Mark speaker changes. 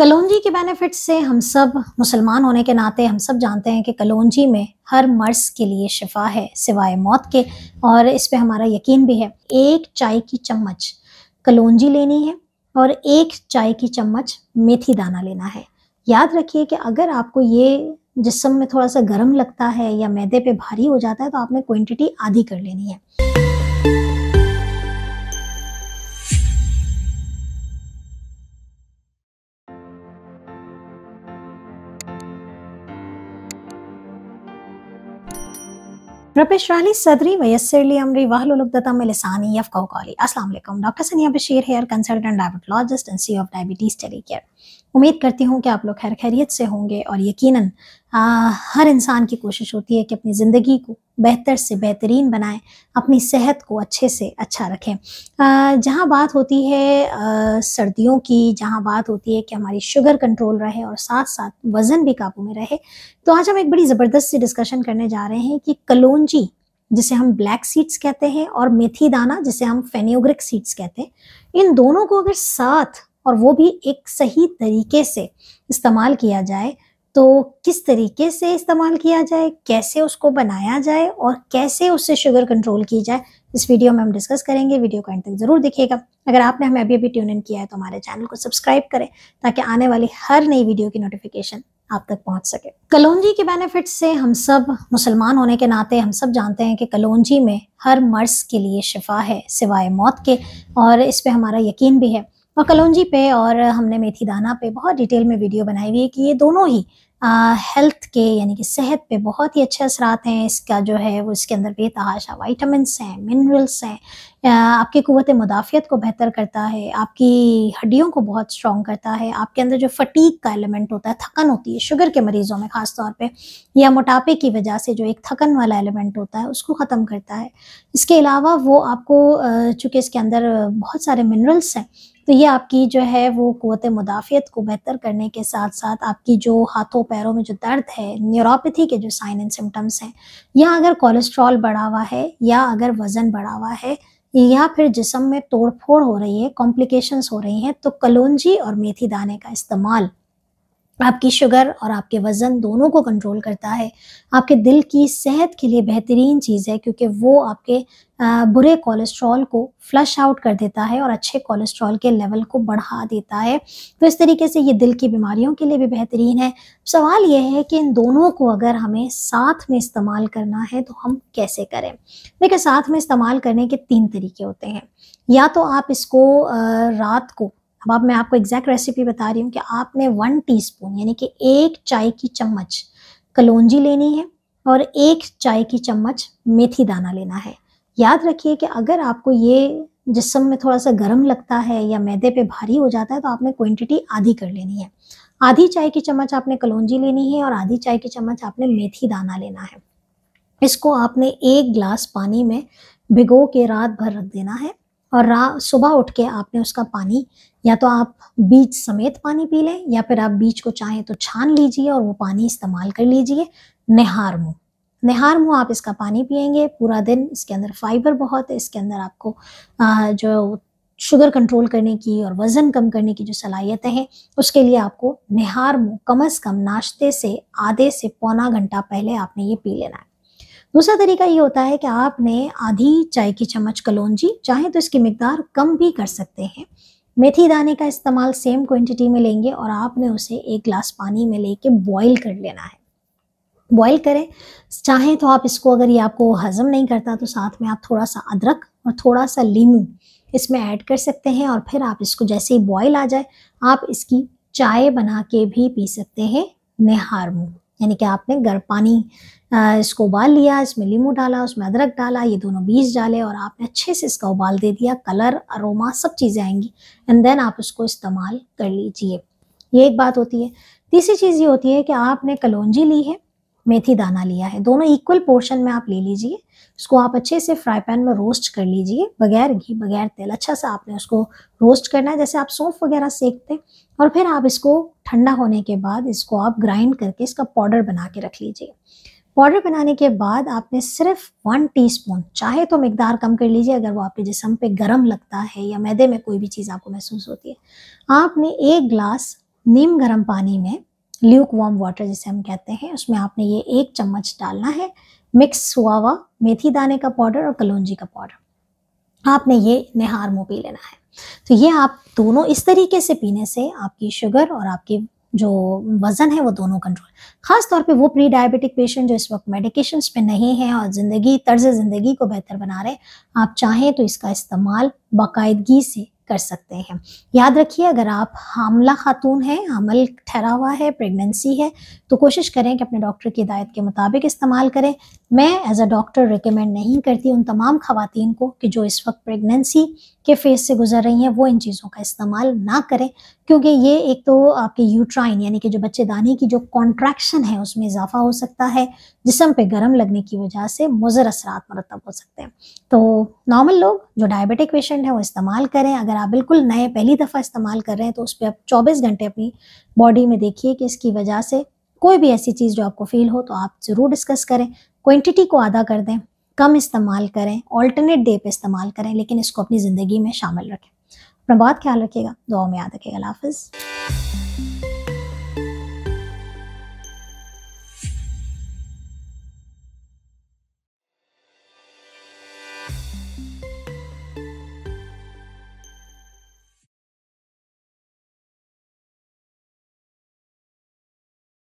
Speaker 1: कलौंजी के बेनिफिट्स से हम सब मुसलमान होने के नाते हम सब जानते हैं कि कलौंजी में हर मर्ज़ के लिए शिफा है सिवाय मौत के, और इस पे हमारा यकीन भी है। एक चाय की चम्मच कलौंजी लेनी है और एक चाय की चम्मच मेथी दाना लेना है। याद रखिए कि अगर आपको ये जिस्म में थोड़ा सा गर्म लगता है या मैदे पे भारी हो जाता है तो आपने क्वांटिटी आधी कर लेनी है। रब इश्रह ली सदरी वयस्सिर ली अमरी वहलुल उक़दतम मिन लिसानी यफ़क़हू क़ौली। अस्सलाम वालेकुम, doctor Sania Bashir here consultant diabetologist and CEO of diabetes telecare. उम्मीद करती हूँ कि आप लोग खैर खैरियत से होंगे और यकीनन हर इंसान की कोशिश होती है कि अपनी ज़िंदगी को बेहतर से बेहतरीन बनाएं, अपनी सेहत को अच्छे से अच्छा रखें। जहाँ बात होती है सर्दियों की, जहाँ बात होती है कि हमारी शुगर कंट्रोल रहे और साथ साथ वज़न भी काबू में रहे, तो आज हम एक बड़ी ज़बरदस्त सी डिस्कशन करने जा रहे हैं कि कलौंजी जिसे हम ब्लैक सीड्स कहते हैं और मेथी दाना जिसे हम फेनिग्रीक सीड्स कहते हैं, इन दोनों को अगर साथ और वो भी एक सही तरीके से इस्तेमाल किया जाए तो किस तरीके से इस्तेमाल किया जाए, कैसे उसको बनाया जाए और कैसे उससे शुगर कंट्रोल की जाए, इस वीडियो में हम डिस्कस करेंगे। वीडियो को एंड तक ज़रूर देखिएगा। अगर आपने हमें अभी ट्यून इन किया है तो हमारे चैनल को सब्सक्राइब करें ताकि आने वाली हर नई वीडियो की नोटिफिकेशन आप तक पहुंच सके। कलौंजी के बेनिफिट्स से हम सब मुसलमान होने के नाते हम सब जानते हैं कि कलौंजी में हर मर्ज़ के लिए शिफा है सिवाय मौत के, और इस पे हमारा यकीन भी है। और कलौंजी पे और हमने मेथी दाना पे बहुत डिटेल में वीडियो बनाई हुई है कि ये दोनों ही हेल्थ के यानी कि सेहत पे बहुत ही अच्छे असरात हैं। इसका जो है वो इसके अंदर बेतहाशा विटामिन्स हैं, मिनरल्स हैं, आपकी क़ुव्वत मुदाफ़ियत को बेहतर करता है, आपकी हड्डियों को बहुत स्ट्रॉन्ग करता है, आपके अंदर जो फटीग का एलिमेंट होता है, थकन होती है शुगर के मरीज़ों में ख़ास तौर पे, या मोटापे की वजह से जो एक थकन वाला एलिमेंट होता है उसको ख़त्म करता है। इसके अलावा वो आपको चूँकि इसके अंदर बहुत सारे मिनरल्स हैं तो ये आपकी जो है वो क़ुव्वत मुदाफ़ियत को बेहतर करने के साथ साथ आपकी जो हाथों पैरों में जो दर्द है, न्यूरोपैथी के जो साइन एंड सिम्टम्स हैं, या अगर कोलेस्ट्रॉल बढ़ा हुआ है या अगर वज़न बढ़ा हुआ है या फिर जिस्म में तोड़-फोड़ हो रही है, कॉम्प्लिकेशंस हो रही हैं, तो कलौंजी और मेथी दाने का इस्तेमाल आपकी शुगर और आपके वज़न दोनों को कंट्रोल करता है। आपके दिल की सेहत के लिए बेहतरीन चीज़ है क्योंकि वो आपके बुरे कोलेस्ट्रॉल को फ्लश आउट कर देता है और अच्छे कोलेस्ट्रॉल के लेवल को बढ़ा देता है। तो इस तरीके से ये दिल की बीमारियों के लिए भी बेहतरीन है। सवाल ये है कि इन दोनों को अगर हमें साथ में इस्तेमाल करना है तो हम कैसे करें? देखिए, साथ में इस्तेमाल करने के 3 तरीके होते हैं। या तो आप इसको रात को, अब मैं आपको एग्जैक्ट रेसिपी बता रही हूँ कि आपने 1 टीस्पून यानी कि 1 चाय की चम्मच कलौंजी लेनी है और 1 चाय की चम्मच मेथी दाना लेना है। याद रखिए कि अगर आपको ये जिस्म में थोड़ा सा गर्म लगता है या मैदे पे भारी हो जाता है तो आपने क्वांटिटी आधी कर लेनी है। आधी चाय की चम्मच आपने कलौंजी लेनी है और आधी चाय की चम्मच आपने मेथी दाना लेना है। इसको आपने 1 गिलास पानी में भिगो के रात भर रख देना है और सुबह उठ के आपने उसका पानी, या तो आप बीज समेत पानी पी लें या फिर आप बीज को चाहें तो छान लीजिए और वो पानी इस्तेमाल कर लीजिए। निहार मुँह आप इसका पानी पिएंगे पूरा दिन। इसके अंदर फाइबर बहुत है, इसके अंदर आपको जो शुगर कंट्रोल करने की और वज़न कम करने की जो सलाहियतें हैं उसके लिए आपको निहार मुँह कम से कम नाश्ते से आधे से पौना घंटा पहले आपने ये पी लेना है। दूसरा तरीका ये होता है कि आपने आधी चाय की चम्मच कलौंजी, चाहे तो इसकी मिकदार कम भी कर सकते हैं, मेथी दाने का इस्तेमाल सेम क्वांटिटी में लेंगे और आपने उसे 1 गिलास पानी में लेके बॉईल कर लेना है। बॉईल करें, चाहें तो आप इसको, अगर ये आपको हज़म नहीं करता तो साथ में आप थोड़ा सा अदरक और थोड़ा सा नींबू इसमें ऐड कर सकते हैं और फिर आप इसको जैसे ही बॉईल आ जाए आप इसकी चाय बना के भी पी सकते हैं निहार मुँह। यानी कि आपने गर्म पानी इसको उबाल लिया, इसमें नींबू डाला, उसमें अदरक डाला, ये दोनों बीज डाले और आपने अच्छे से इसका उबाल दे दिया, कलर, अरोमा सब चीज़ें आएंगी एंड देन आप उसको इस्तेमाल कर लीजिए। ये एक बात होती है। तीसरी चीज़ ये होती है कि आपने कलौंजी ली है, मेथी दाना लिया है, दोनों इक्वल पोर्शन में आप ले लीजिए। इसको आप अच्छे से फ्राई पैन में रोस्ट कर लीजिए, बगैर घी बगैर तेल, अच्छा सा आपने उसको रोस्ट करना है जैसे आप सौंफ वगैरह सेकते हैं। और फिर आप इसको ठंडा होने के बाद इसको आप ग्राइंड करके इसका पाउडर बना के रख लीजिए। पाउडर बनाने के बाद आपने सिर्फ 1 टीस्पून, चाहे तो मिकदार कम कर लीजिए अगर वो आपके जिस्म पे गर्म लगता है या मैदे में कोई भी चीज़ आपको महसूस होती है, आपने 1 गिलास नीम गर्म पानी में ल्यूक वार्म वाटर जिसे हम कहते हैं, उसमें आपने ये 1 चम्मच डालना है मिक्स हुआ हुआ मेथी दाने का पाउडर और कलौंजी का पाउडर। आपने ये निहार मुंह पी लेना है। तो ये आप दोनों इस तरीके से पीने से आपकी शुगर और आपकी जो वज़न है वो दोनों कंट्रोल। ख़ास तौर पे वो प्री डायबिटिक पेशेंट जो इस वक्त मेडिकेशंस पे नहीं है और तर्ज़ ज़िंदगी को बेहतर बना रहे, आप चाहें तो इसका इस्तेमाल बाकायदगी से कर सकते हैं। याद रखिए, अगर आप हामला खातून हैं, हमल ठहरा हुआ है, प्रेगनेंसी है, तो कोशिश करें कि अपने डॉक्टर की हिदायत के मुताबिक इस्तेमाल करें। मैं एज़ अ डॉक्टर रिकमेंड नहीं करती उन तमाम ख़वातीन को कि जो इस वक्त प्रेगनेंसी के फेज़ से गुजर रही हैं वो इन चीज़ों का इस्तेमाल ना करें, क्योंकि ये एक तो आपके यूट्राइन यानी कि जो बच्चेदानी की जो कॉन्ट्रैक्शन है उसमें इजाफा हो सकता है, जिस्म पे गर्म लगने की वजह से मुज़र असरात मरतब हो सकते हैं। तो नॉर्मल लोग जो डायबिटिक पेशेंट हैं वो इस्तेमाल करें। अगर आप बिल्कुल नए पहली दफ़ा इस्तेमाल कर रहे हैं तो उस पर आप 24 घंटे अपनी बॉडी में देखिए कि इसकी वजह से कोई भी ऐसी चीज़ जो आपको फील हो तो आप ज़रूर डिस्कस करें। क्वांटिटी को आधा कर दें, कम इस्तेमाल करें, ऑल्टरनेट डे पे इस्तेमाल करें, लेकिन इसको अपनी ज़िंदगी में शामिल रखें। अपना बहुत ख्याल रखिएगा, दुआ में याद रखिएगा। अल्लाह हाफ़िज़।